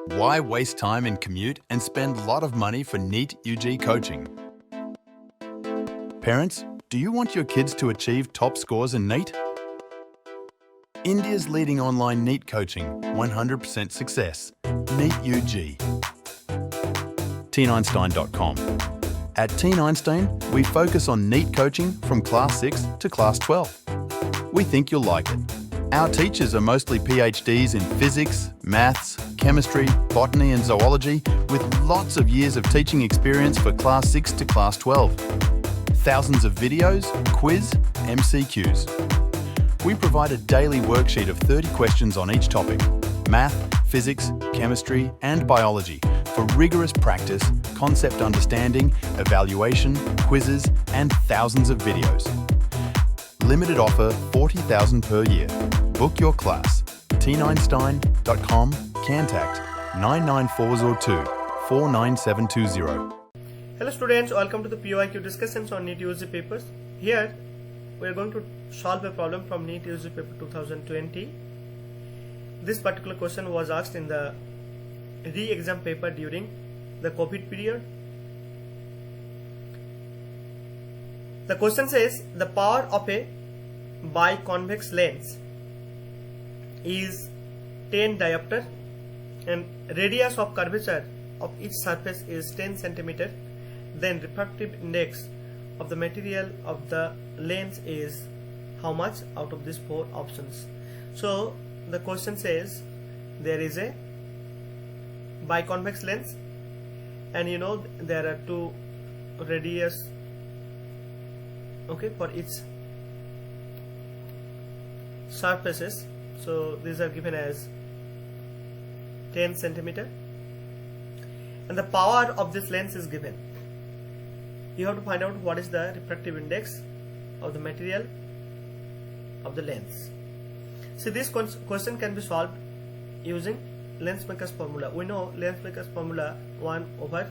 Why waste time in commute and spend a lot of money for NEET UG coaching? Parents, do you want your kids to achieve top scores in NEET? India's leading online NEET coaching, 100% success. NEET UG. TeenEinstein.com. At TeenEinstein, we focus on NEET coaching from Class 6 to Class 12. We think you'll like it. Our teachers are mostly PhDs in physics, maths, chemistry, botany and zoology with lots of years of teaching experience for Class 6 to Class 12. Thousands of videos, quiz, MCQs. We provide a daily worksheet of 30 questions on each topic: math, physics, chemistry and biology for rigorous practice, concept understanding, evaluation, quizzes and thousands of videos. Limited offer, 40,000 per year. Book your class. TeenEinstein.com. Contact 99402 49720. Hello students, welcome to the POIQ discussions on NEET UG papers. Here we are going to solve a problem from NEET UG paper 2020. This particular question was asked in the re-exam paper during the COVID period. The question says the power of a biconvex lens is 10 diopter and radius of curvature of each surface is 10 centimeter. Then refractive index of the material of the lens is how much out of these four options. So the question says there is a biconvex lens and you know there are two radius for each surfaces. So these are given as 10 centimeter and the power of this lens is given. You have to find out what is the refractive index of the material of the lens. See, this question can be solved using lens maker's formula. We know lens maker's formula 1 over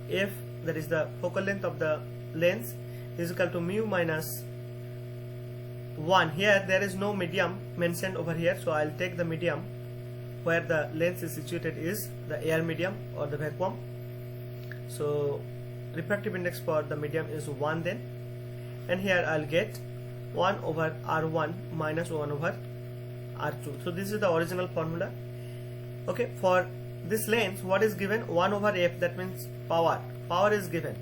f, that is the focal length of the lens, is equal to mu minus 1. Here there is no medium mentioned over here, so I'll take the medium where the lens is situated is the air medium or the vacuum. So refractive index for the medium is 1 then, and here I'll get 1 over R1 minus 1 over R2. So this is the original formula. Okay, for this lens what is given? 1 over f, that means power is given.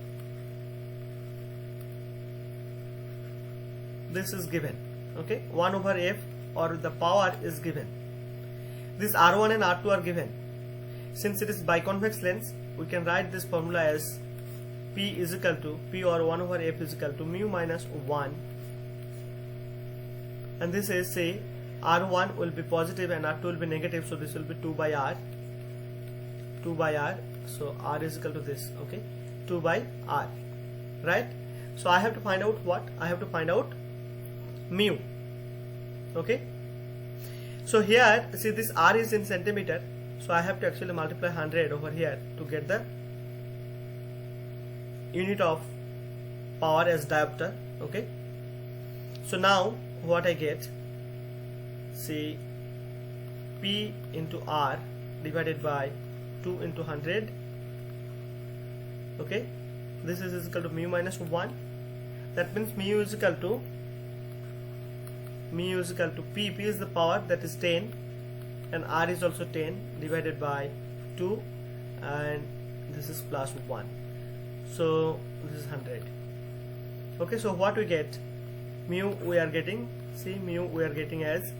This is given. Okay, 1 over f or the power is given. This R1 and R2 are given. Since it is biconvex lens, we can write this formula as P is equal to P or 1 over f is equal to mu minus 1, and this is, say, R1 will be positive and R2 will be negative, so this will be 2 by R. So R is equal to this, okay, 2 by R, right? So I have to find out what? I have to find out mu. Okay, so here see this R is in centimeter, so I have to actually multiply 100 over here to get the unit of power as diopter. Okay, so now what I get, see, P into R divided by 2 into 100. Okay, this is equal to mu minus 1. That means mu is equal to P. P is the power, that is 10, and R is also 10 divided by 2, and this is plus 1. So this is 100. Okay, so what we get? Mu we are getting, see, mu we are getting as,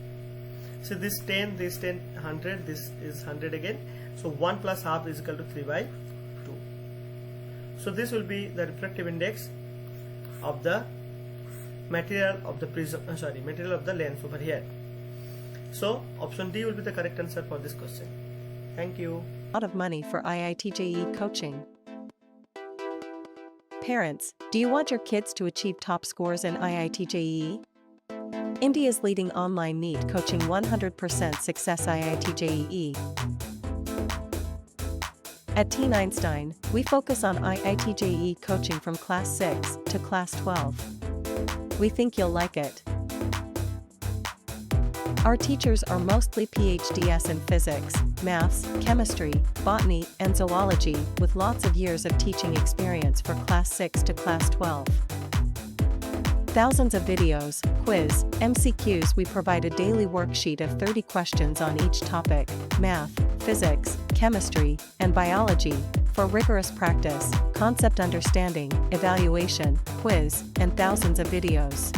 so this 10, 100, this is 100 again. So 1 plus half is equal to 3 by 2. So this will be the refractive index of the material of the prism, material of the lens over here. So option D will be the correct answer for this question. Thank you. A lot of money for iitjee coaching. Parents, do you want your kids to achieve top scores in iitjee? India's leading online NEET coaching 100% success iitjee. At TeenEinstein, we focus on iitjee coaching from Class 6 to Class 12. We think you'll like it. Our teachers are mostly PhDs in physics, maths, chemistry, botany, and zoology, with lots of years of teaching experience for Class 6 to Class 12. Thousands of videos, quiz, MCQs. We provide a daily worksheet of 30 questions on each topic: math, physics, chemistry, and biology, for rigorous practice, concept understanding, evaluation, quiz, and thousands of videos.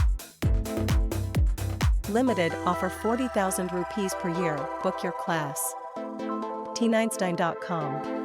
Limited offer 40,000 rupees per year. Book your class. TeenEinstein.com